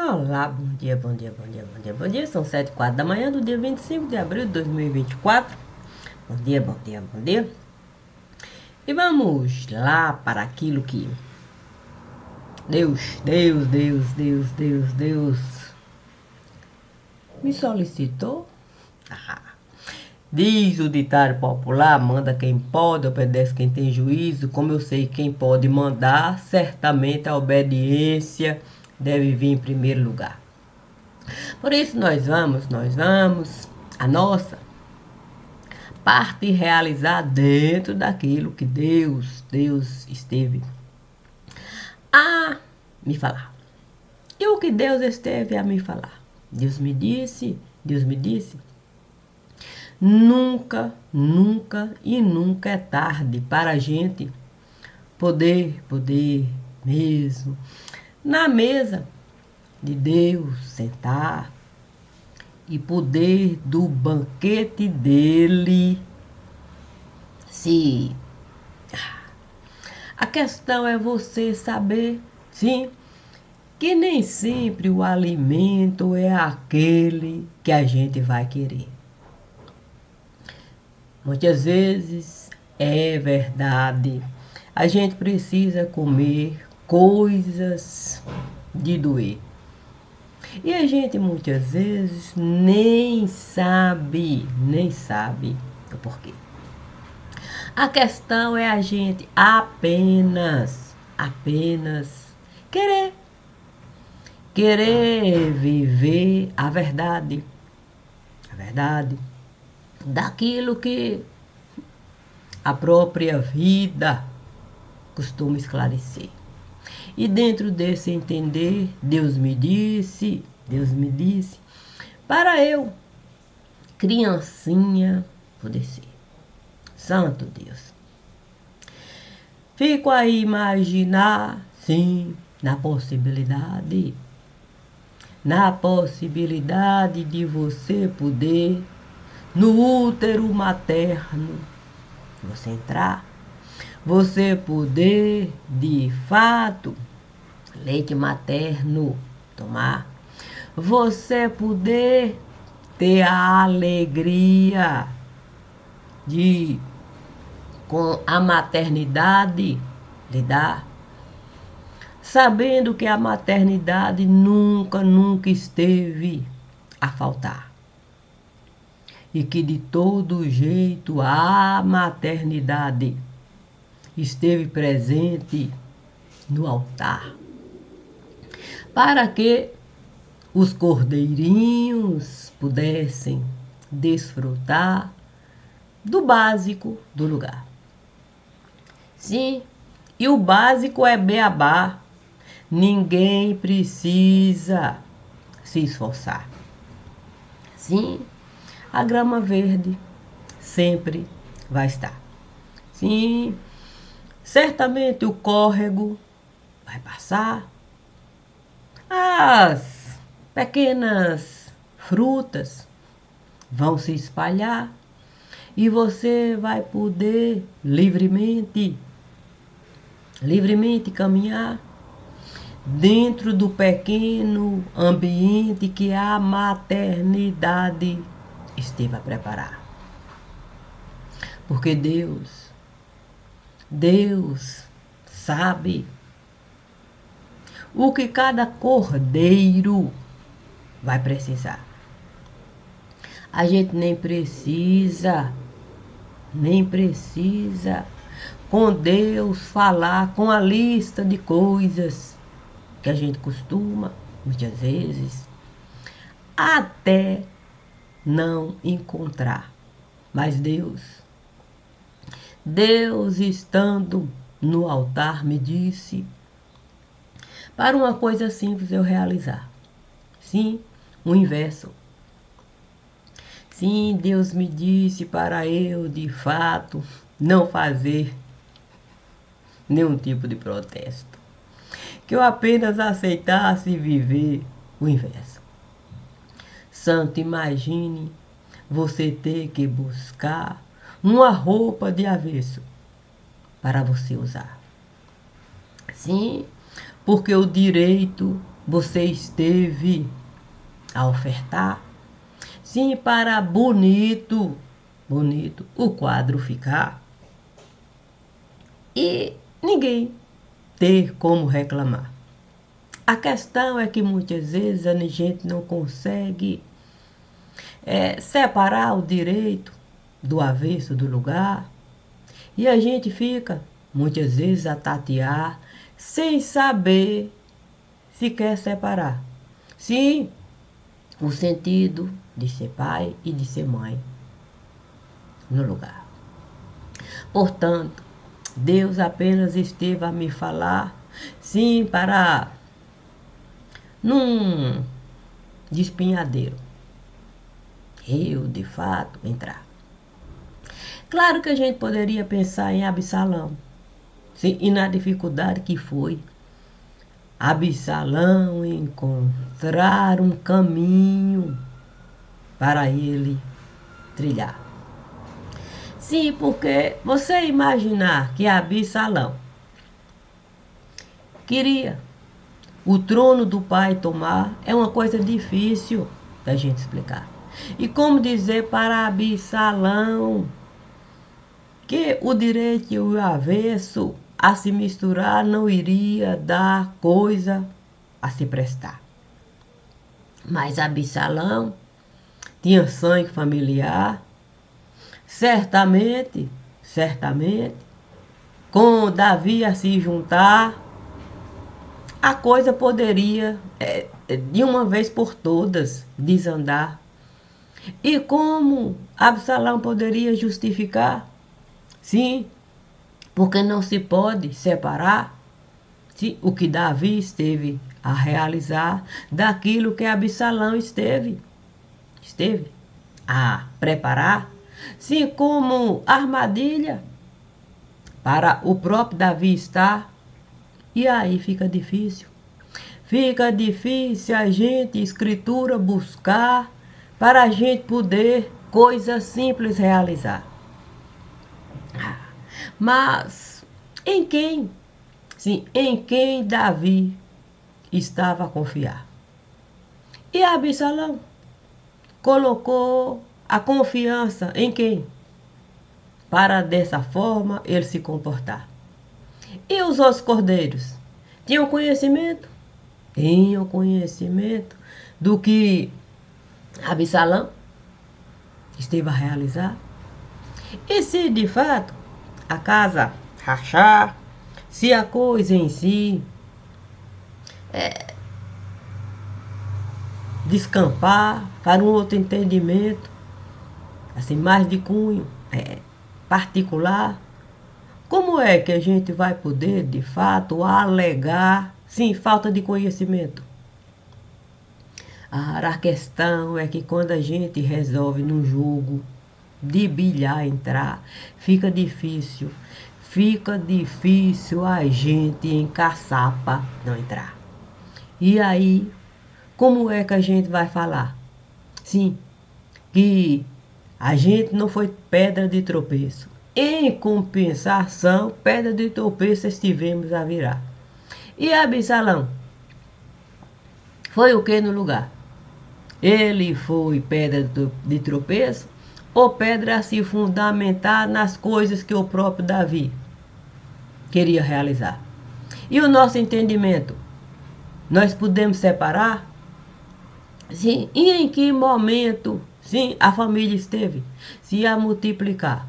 Olá, bom dia, bom dia, bom dia, bom dia, bom dia. São 7h04 da manhã do dia 25 de abril de 2024. Bom dia, bom dia, bom dia. E vamos lá para aquilo que Deus me solicitou. Diz o ditado popular: manda quem pode, obedece quem tem juízo. Como eu sei quem pode mandar, certamente a obediência deve vir em primeiro lugar. Por isso nós vamos a nossa parte realizar dentro daquilo que Deus esteve a me falar. E o que Deus esteve a me falar? Deus me disse, nunca é tarde para a gente poder mesmo na mesa de Deus sentar e poder do banquete dele se a questão é você saber, sim, que nem sempre o alimento é aquele que a gente vai querer. Muitas vezes é verdade, a gente precisa comer coisas de doer. E a gente muitas vezes nem sabe o porquê. A questão é a gente apenas querer viver a verdade daquilo que a própria vida costuma esclarecer. E dentro desse entender, Deus me disse, para eu, criancinha, poder ser. Santo Deus. Fico a imaginar, sim, na possibilidade de você poder, no útero materno, você entrar, você poder, de fato, leite materno tomar, você poder ter a alegria de, com a maternidade, lidar, sabendo que a maternidade nunca esteve a faltar. E que de todo jeito a maternidade esteve presente no altar. Para que os cordeirinhos pudessem desfrutar do básico do lugar. Sim, e o básico é beabá. Ninguém precisa se esforçar. Sim, a grama verde sempre vai estar. Sim, certamente o córrego vai passar. As pequenas frutas vão se espalhar e você vai poder livremente caminhar dentro do pequeno ambiente que a maternidade esteve a preparar. Porque Deus sabe o que cada cordeiro vai precisar. A gente nem precisa com Deus falar com a lista de coisas que a gente costuma, muitas vezes, até não encontrar. Mas Deus estando no altar me disse para uma coisa simples eu realizar. Sim, o inverso. Sim, Deus me disse para eu, de fato, não fazer nenhum tipo de protesto. Que eu apenas aceitasse viver o inverso. Santo, imagine você ter que buscar uma roupa de avesso para você usar. Sim, porque o direito você esteve a ofertar? Sim, para bonito o quadro ficar e ninguém ter como reclamar. A questão é que muitas vezes a gente não consegue separar o direito do avesso do lugar e a gente fica muitas vezes a tatear sem saber se quer separar. Sim, o sentido de ser pai e de ser mãe no lugar. Portanto, Deus apenas esteve a me falar, sim, para num despenhadeiro eu, de fato, entrar. Claro que a gente poderia pensar em Absalão, sim, e na dificuldade que foi Absalão encontrar um caminho para ele trilhar. Sim, porque você imaginar que Absalão queria o trono do pai tomar é uma coisa difícil da gente explicar. E como dizer para Absalão que o direito e o avesso a se misturar não iria dar coisa a se prestar. Mas Absalão tinha sangue familiar, certamente, com Davi a se juntar, a coisa poderia, de uma vez por todas, desandar. E como Absalão poderia justificar? Sim, porque não se pode separar o que Davi esteve a realizar daquilo que Absalão esteve a preparar, sim, como armadilha para o próprio Davi estar. E aí fica difícil. Fica difícil a gente, escritura, buscar para a gente poder coisas simples realizar. Mas em quem? Sim, em quem Davi estava a confiar. E Absalão colocou a confiança em quem? Para dessa forma ele se comportar. E os outros cordeiros? Tinham conhecimento? Tinham conhecimento do que Absalão esteve a realizar? E se de fato a casa rachar, se a coisa em si descampar para um outro entendimento, assim, mais de cunho particular, como é que a gente vai poder, de fato, alegar, sim, falta de conhecimento? A questão é que quando a gente resolve num jogo de bilhar entrar, fica difícil a gente em caçapa não entrar. E aí, como é que a gente vai falar? Sim, que a gente não foi pedra de tropeço. Em compensação, pedra de tropeço estivemos a virar. E Absalão foi o que no lugar? Ele foi pedra de tropeço ou pedra a se fundamentar nas coisas que o próprio Davi queria realizar? E o nosso entendimento? Nós podemos separar? Sim. E em que momento, sim, a família esteve se a multiplicar?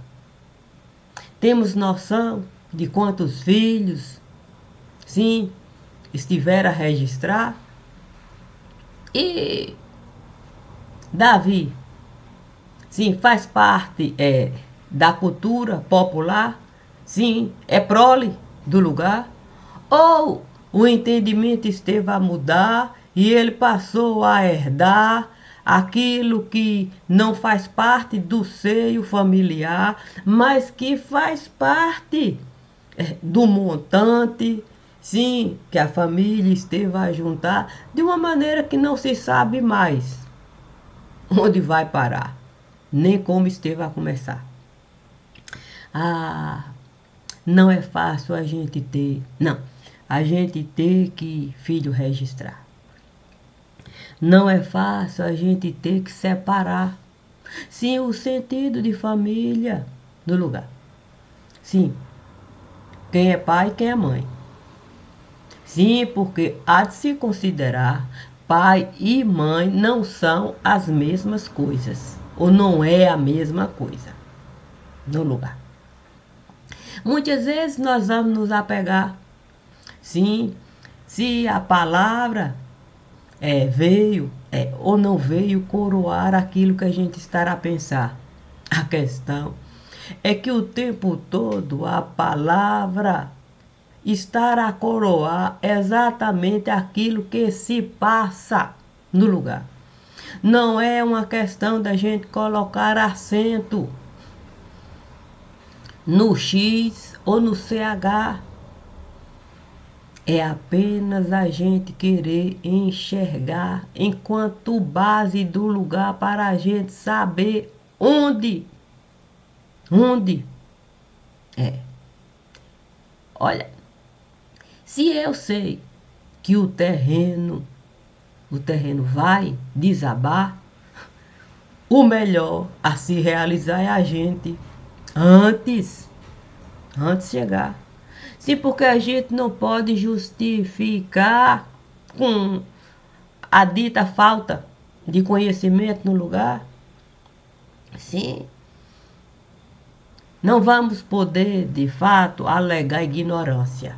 Temos noção de quantos filhos, sim, estiveram a registrar? E Davi, sim, faz parte da cultura popular? Sim, é prole do lugar? Ou o entendimento esteve a mudar e ele passou a herdar aquilo que não faz parte do seio familiar, mas que faz parte do montante, sim, que a família esteve a juntar de uma maneira que não se sabe mais onde vai parar, nem como esteve a começar. Não é fácil a gente ter, não, a gente ter que filho registrar. Não é fácil a gente ter que separar, sim, o sentido de família do lugar. Sim, quem é pai e quem é mãe. Sim, porque há de se considerar pai e mãe não são as mesmas coisas, ou não é a mesma coisa no lugar. Muitas vezes nós vamos nos apegar, sim, se a palavra veio ou não veio coroar aquilo que a gente estará a pensar. A questão é que o tempo todo a palavra estará a coroar exatamente aquilo que se passa no lugar. Não é uma questão da gente colocar acento no X ou no CH. É apenas a gente querer enxergar enquanto base do lugar para a gente saber onde. Onde? Olha, se eu sei que o terreno vai desabar, o melhor a se realizar é a gente antes de chegar. Sim, porque a gente não pode justificar com a dita falta de conhecimento no lugar. Sim. Não vamos poder, de fato, alegar ignorância.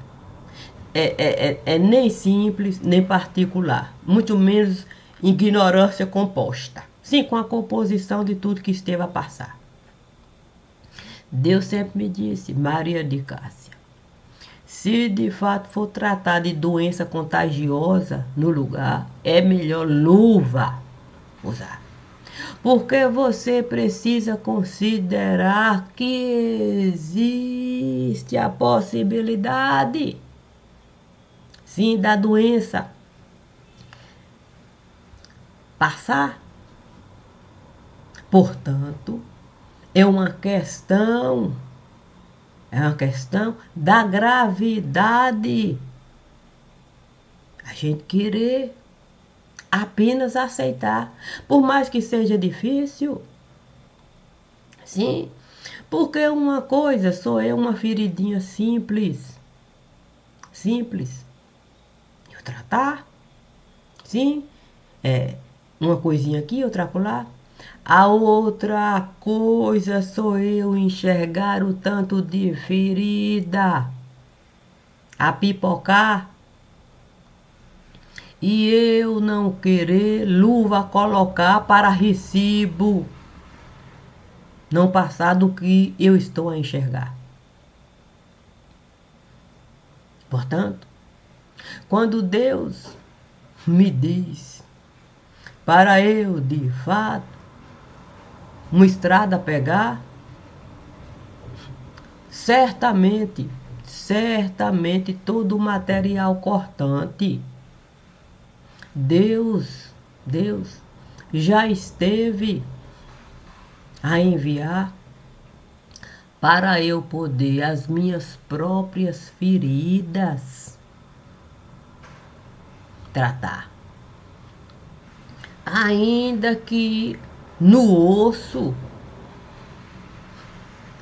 É nem simples, nem particular. Muito menos ignorância composta. Sim, com a composição de tudo que esteve a passar. Deus sempre me disse, Maria de Cássia, se de fato for tratar de doença contagiosa no lugar, é melhor luva usar. Porque você precisa considerar que existe a possibilidade, sim, da doença passar. Portanto, é uma questão da gravidade. A gente querer apenas aceitar, por mais que seja difícil. Sim, porque uma coisa só é uma feridinha simples. Simples. Eu tratar. Sim, uma coisinha aqui, outra acolá. A outra coisa sou eu enxergar o tanto de ferida a pipocar e eu não querer luva colocar para recibo, não passar do que eu estou a enxergar. Portanto, quando Deus me diz para eu, de fato, uma estrada pegar, certamente todo o material cortante, Deus já esteve a enviar para eu poder as minhas próprias feridas tratar. Ainda que no osso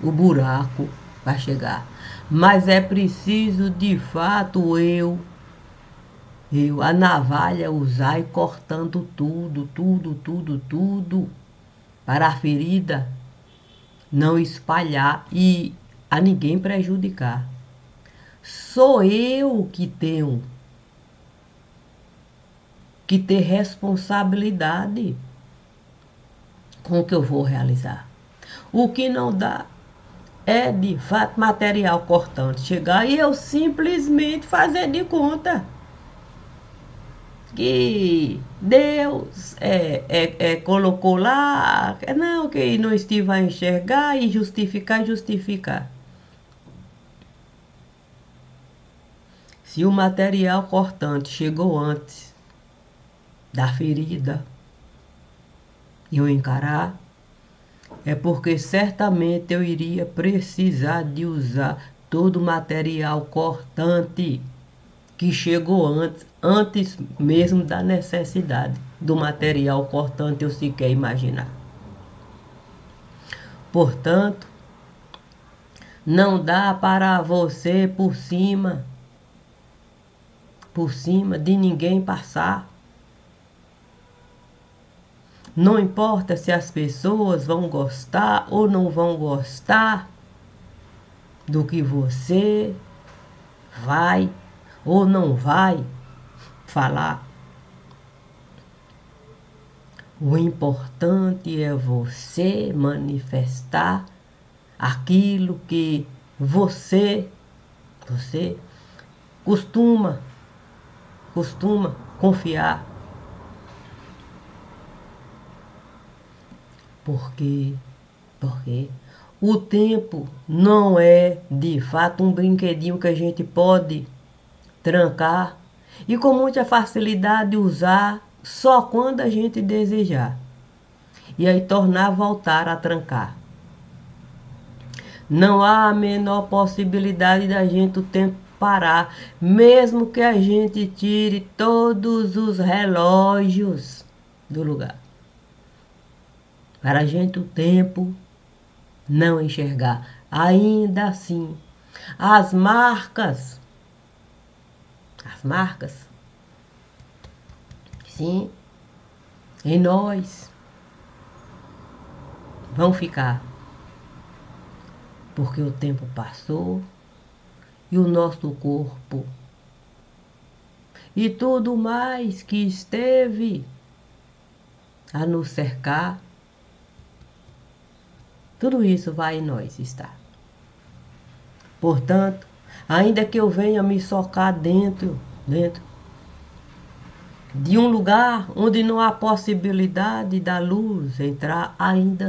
o buraco vai chegar. Mas é preciso, de fato, a navalha usar e cortando tudo, para a ferida não espalhar e a ninguém prejudicar. Sou eu que tenho que ter responsabilidade com o que eu vou realizar. O que não dá é, de fato, material cortante chegar e eu simplesmente fazer de conta que Deus colocou lá, não, que não estive a enxergar e justificar. Se o material cortante chegou antes da ferida e eu encarar, é porque certamente eu iria precisar de usar todo o material cortante que chegou antes mesmo da necessidade do material cortante eu sequer imaginar. Portanto, não dá para você por cima de ninguém passar. Não importa se as pessoas vão gostar ou não vão gostar do que você vai ou não vai falar. O importante é você manifestar aquilo que você costuma confiar. Porque o tempo não é de fato um brinquedinho que a gente pode trancar e com muita facilidade usar só quando a gente desejar. E aí tornar a voltar a trancar. Não há a menor possibilidade da gente o tempo parar, mesmo que a gente tire todos os relógios do lugar. Para a gente o tempo não enxergar. Ainda assim, as marcas, sim, em nós, vão ficar. Porque o tempo passou e o nosso corpo e tudo mais que esteve a nos cercar, tudo isso vai em nós estar. Portanto, ainda que eu venha me socar dentro de um lugar onde não há possibilidade da luz entrar, ainda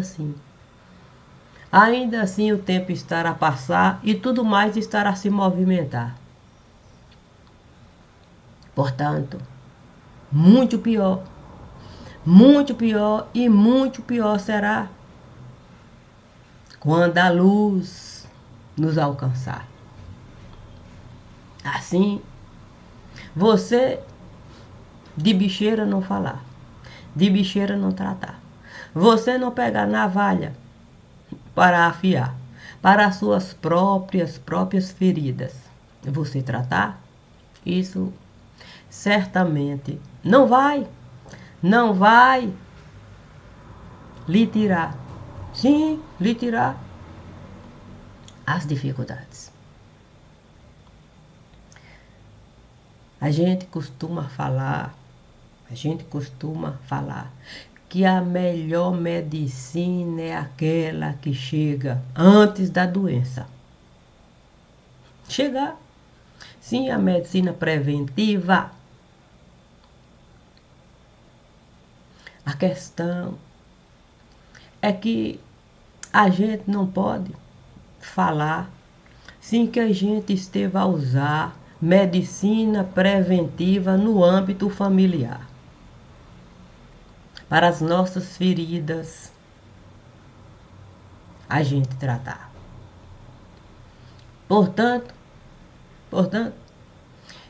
assim o tempo estará a passar e tudo mais estará a se movimentar. Portanto, muito pior e muito pior será quando a luz nos alcançar. Assim, você de bicheira não falar, de bicheira não tratar. Você não pegar navalha para afiar, para as suas próprias feridas. Você tratar, isso certamente não vai lhe tirar, sim, lhe tirar as dificuldades. A gente costuma falar que a melhor medicina é aquela que chega antes da doença chegar. Sim, a medicina preventiva. A questão é que a gente não pode falar sem que a gente esteja a usar medicina preventiva no âmbito familiar. Para as nossas feridas, a gente tratar. Portanto,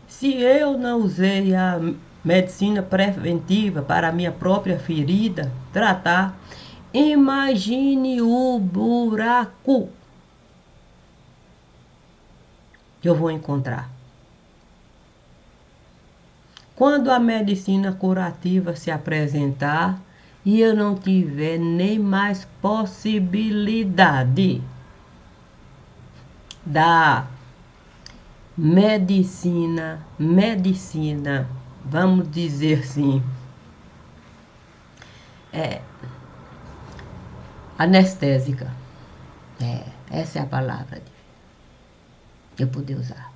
se eu não usei a medicina preventiva para a minha própria ferida tratar, imagine o buraco que eu vou encontrar. Quando a medicina curativa se apresentar e eu não tiver nem mais possibilidade da medicina, vamos dizer assim, anestésica. Essa é a palavra que eu poder usar.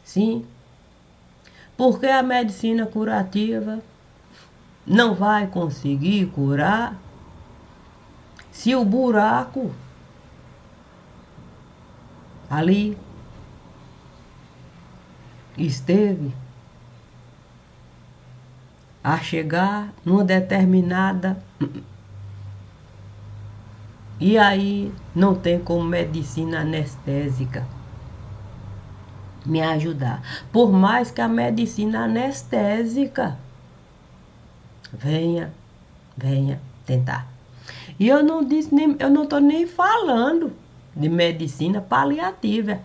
Sim, porque a medicina curativa não vai conseguir curar se o buraco ali esteve a chegar numa determinada. E aí não tem como medicina anestésica me ajudar. Por mais que a medicina anestésica venha tentar. E eu não disse nem, eu não estou nem falando de medicina paliativa.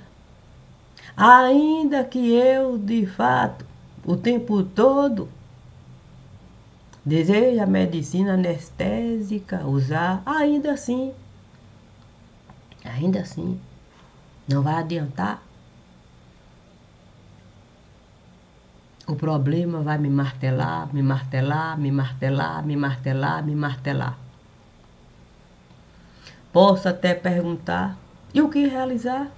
Ainda que eu, de fato, o tempo todo deseje a medicina anestésica usar, ainda assim, não vai adiantar. O problema vai me martelar, me martelar, me martelar, me martelar, me martelar. Posso até perguntar, e o que realizar?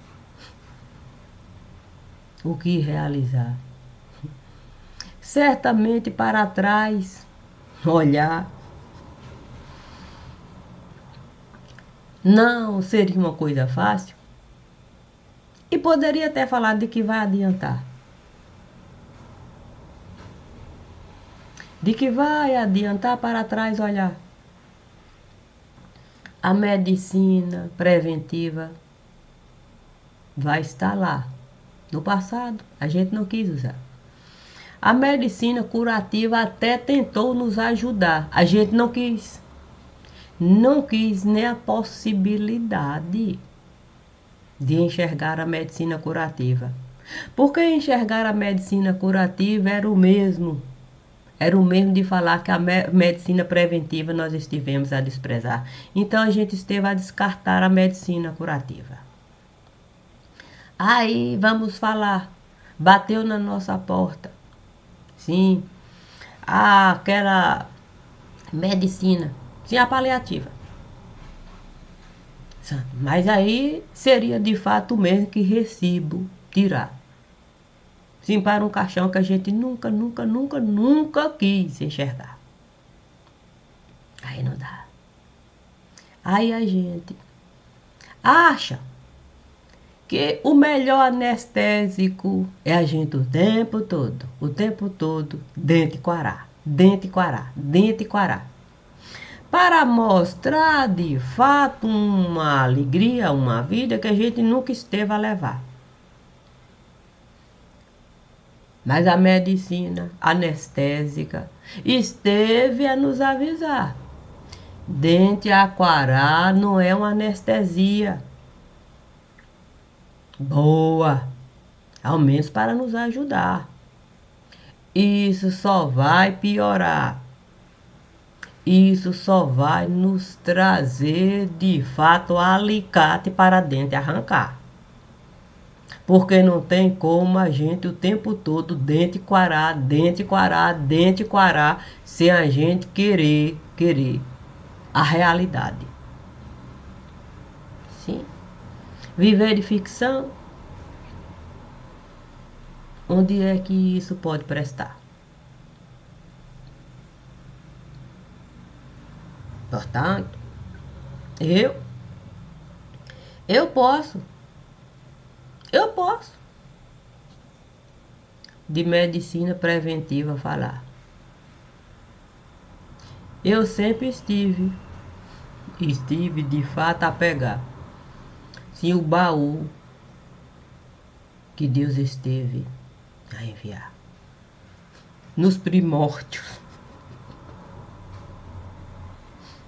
O que realizar? Certamente para trás, olhar, não seria uma coisa fácil. E poderia até falar de que vai adiantar. De que vai adiantar para trás olhar. A medicina preventiva vai estar lá. No passado, a gente não quis usar. A medicina curativa até tentou nos ajudar. A gente não quis. Não quis nem a possibilidade de enxergar a medicina curativa. Porque enxergar a medicina curativa era o mesmo de falar que a medicina preventiva nós estivemos a desprezar. Então a gente esteve a descartar a medicina curativa. Aí vamos falar, bateu na nossa porta. Sim, aquela medicina, sim, a paliativa. Mas aí seria de fato mesmo que recibo tirar. Sim, para um caixão que a gente nunca quis enxergar. Aí não dá. Aí a gente acha que o melhor anestésico é a gente o tempo todo, dente quará, dente quará, dente quará. Para mostrar de fato uma alegria, uma vida que a gente nunca esteve a levar. Mas a medicina anestésica esteve a nos avisar. Dente aquará não é uma anestesia boa, ao menos para nos ajudar. Isso só vai piorar. Isso só vai nos trazer de fato alicate para dente arrancar. Porque não tem como a gente o tempo todo dente quará, dente quará, dente quará, sem a gente querer a realidade. Sim. Viver de ficção, onde é que isso pode prestar? Portanto, eu posso de medicina preventiva falar. Eu sempre estive de fato a pegar. Sim, o baú que Deus esteve a enviar. Nos primórdios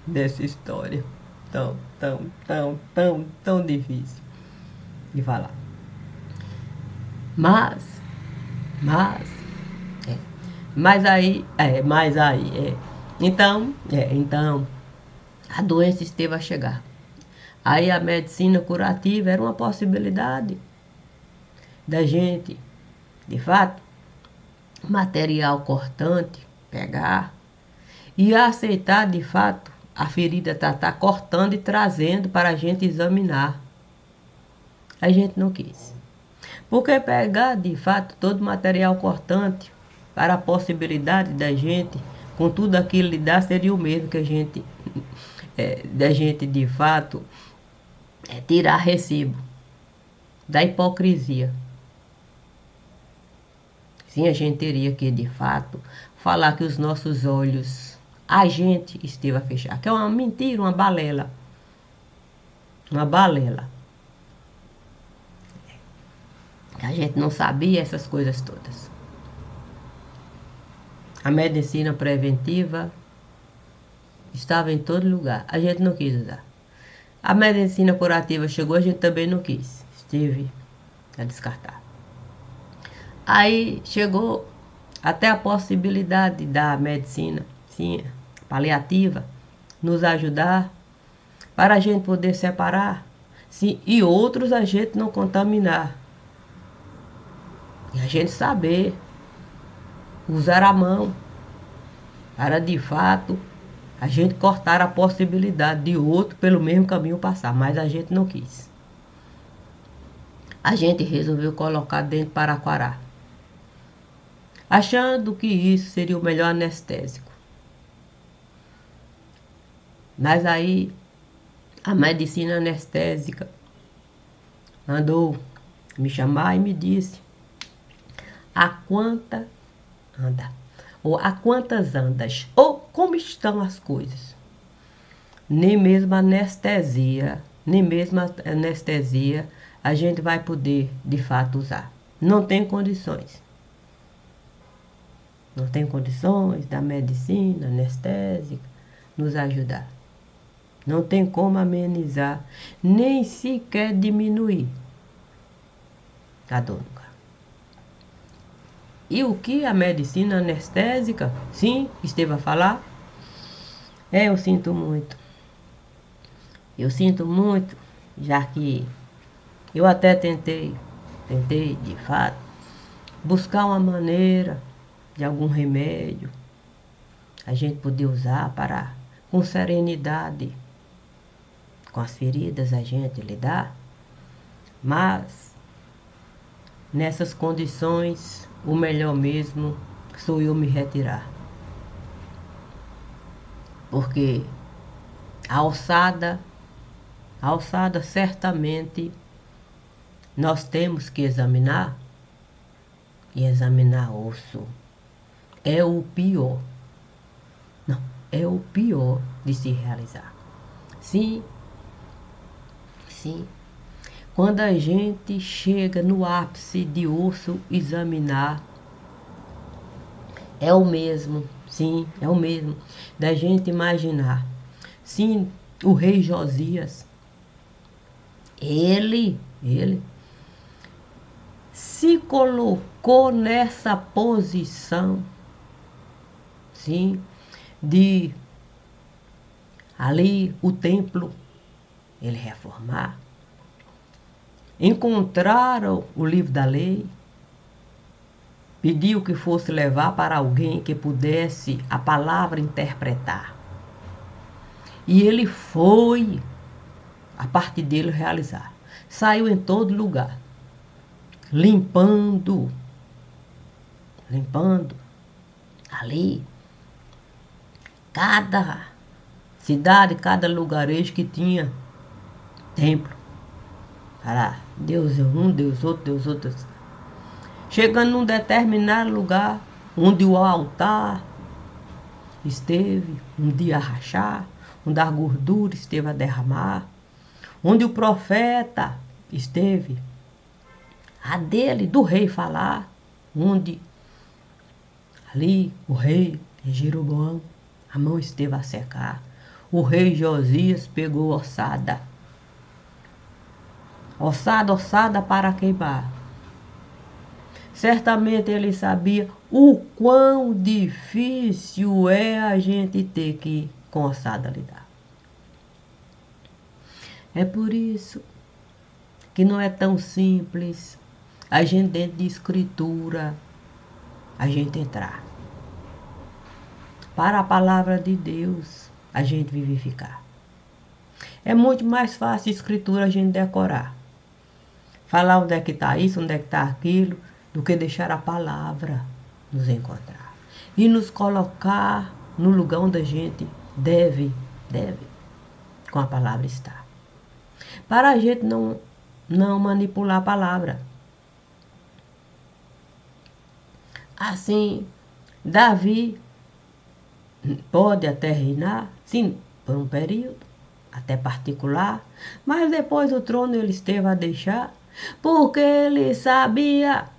dessa história tão difícil de falar. Mas aí. Então, a doença esteve a chegar. Aí a medicina curativa era uma possibilidade da gente, de fato, material cortante, pegar e aceitar de fato a ferida tá cortando e trazendo para a gente examinar. A gente não quis. Porque pegar de fato todo o material cortante para a possibilidade da gente, com tudo aquilo lidar, seria o mesmo que a gente, da gente de fato, tirar recibo da hipocrisia. Sim, a gente teria que de fato falar que os nossos olhos, a gente esteve a fechar, que é uma mentira, uma balela. Uma balela. A gente não sabia essas coisas todas. A medicina preventiva estava em todo lugar. A gente não quis usar. A medicina curativa chegou, a gente também não quis. Esteve a descartar. Aí chegou até a possibilidade da medicina, sim, paliativa, nos ajudar para a gente poder separar, sim, e outros a gente não contaminar. E a gente saber usar a mão para de fato a gente cortar a possibilidade de outro pelo mesmo caminho passar, mas a gente não quis. A gente resolveu colocar dentro para Paraquará, achando que isso seria o melhor anestésico. Mas aí a medicina anestésica mandou me chamar e me disse: a quanta anda? Ou a quantas andas? Ou como estão as coisas? Nem mesmo anestesia a gente vai poder de fato usar. Não tem condições. Não tem condições da medicina anestésica nos ajudar. Não tem como amenizar, nem sequer diminuir a dor no corpo. E o que a medicina anestésica, sim, esteve a falar? Eu sinto muito. Eu sinto muito, já que eu até tentei de fato, buscar uma maneira de algum remédio a gente poder usar para, com serenidade, com as feridas a gente lidar, mas nessas condições o melhor mesmo sou eu me retirar. Porque a alçada certamente nós temos que examinar, e examinar osso é o pior. Não, é o pior de se realizar. Sim, quando a gente chega no ápice de osso examinar, é o mesmo, sim, é o mesmo da gente imaginar. Sim, o rei Josias, ele se colocou nessa posição, sim, de ali o templo ele reformar. Encontraram o livro da lei, pediu que fosse levar para alguém que pudesse a palavra interpretar. E ele foi, a parte dele, realizar. Saiu em todo lugar, limpando ali cada cidade, cada lugarejo que tinha templo. Para Deus é um, Deus outro. Chegando num determinado lugar, onde o altar esteve um dia a rachar, onde a gordura esteve a derramar, onde o profeta esteve a dele, do rei falar, onde ali o rei Jeroboão, a mão esteve a secar, o rei Josias pegou ossada para queimar. Certamente ele sabia o quão difícil é a gente ter que com ossada lidar. É por isso que não é tão simples a gente dentro de escritura, a gente entrar. Para a palavra de Deus, a gente vivificar. É muito mais fácil a escritura a gente decorar. Falar onde é que está isso, onde é que está aquilo, do que deixar a palavra nos encontrar. E nos colocar no lugar onde a gente deve, com a palavra estar. Para a gente não manipular a palavra. Assim, Davi pode até reinar, sim, por um período, até particular, mas depois o trono ele esteve a deixar, porque ele sabia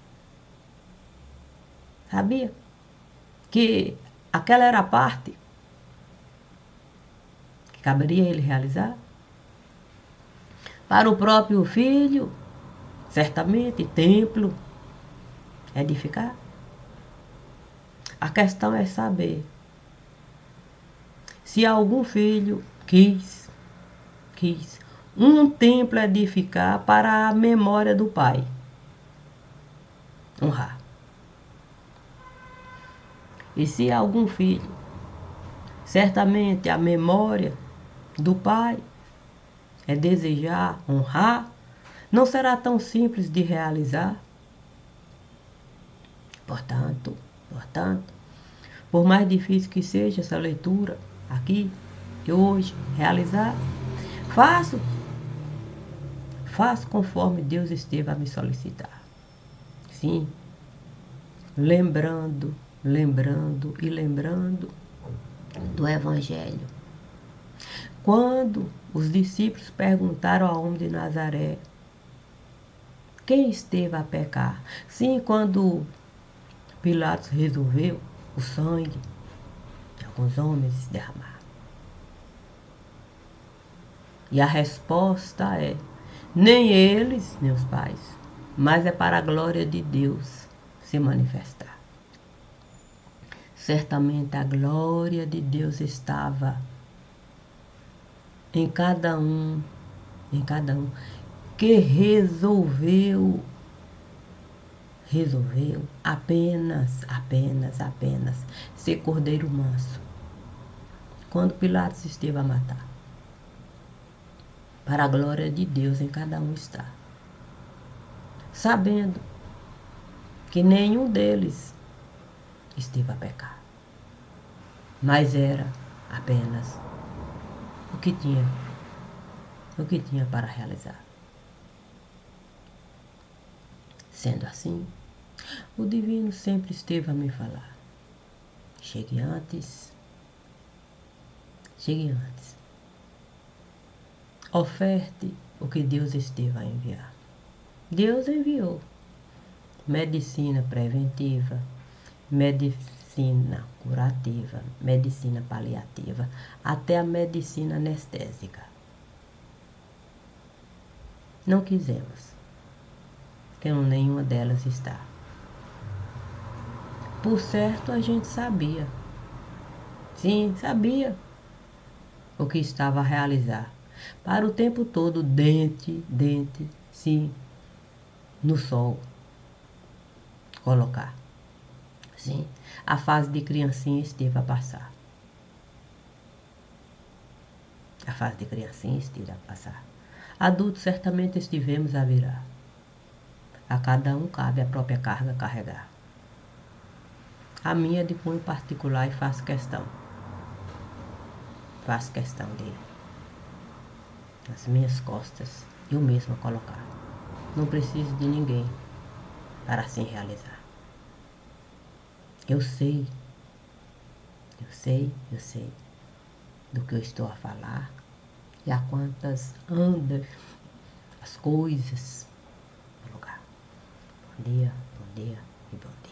que aquela era a parte que caberia ele realizar. Para o próprio filho, certamente, templo, edificar. A questão é saber se algum filho quis um templo edificar para a memória do pai. Honrar. E se algum filho, certamente a memória do pai é desejar honrar, não será tão simples de realizar. Portanto, por mais difícil que seja essa leitura aqui de hoje, realizar, faço conforme Deus esteve a me solicitar. Sim, lembrando do Evangelho. Quando os discípulos perguntaram ao homem de Nazaré quem esteve a pecar, sim, quando Pilatos resolveu o sangue de alguns homens derramar. E a resposta é: nem eles, meus pais, mas é para a glória de Deus se manifestar. Certamente a glória de Deus estava em cada um que resolveu apenas ser cordeiro manso. Quando Pilatos esteve a matar, para a glória de Deus em cada um está. Sabendo que nenhum deles esteve a pecar, mas era apenas o que tinha para realizar. Sendo assim, o divino sempre esteve a me falar: chegue antes. Oferte o que Deus esteve a enviar. Deus enviou medicina preventiva, medicina curativa, medicina paliativa, até a medicina anestésica. Não quisemos, que nenhuma delas está. Por certo, a gente sabia. Sim, sabia o que estava a realizar. Para o tempo todo, dente, sim, no sol. Colocar. Sim, a fase de criancinha esteve a passar. Adultos certamente estivemos a virar. A cada um cabe a própria carga carregar. A minha é de cunho particular e faço questão de, nas minhas costas, eu mesma colocar. Não preciso de ninguém para assim realizar. Eu sei do que eu estou a falar e a quantas andam as coisas no lugar. Bom dia e bom dia.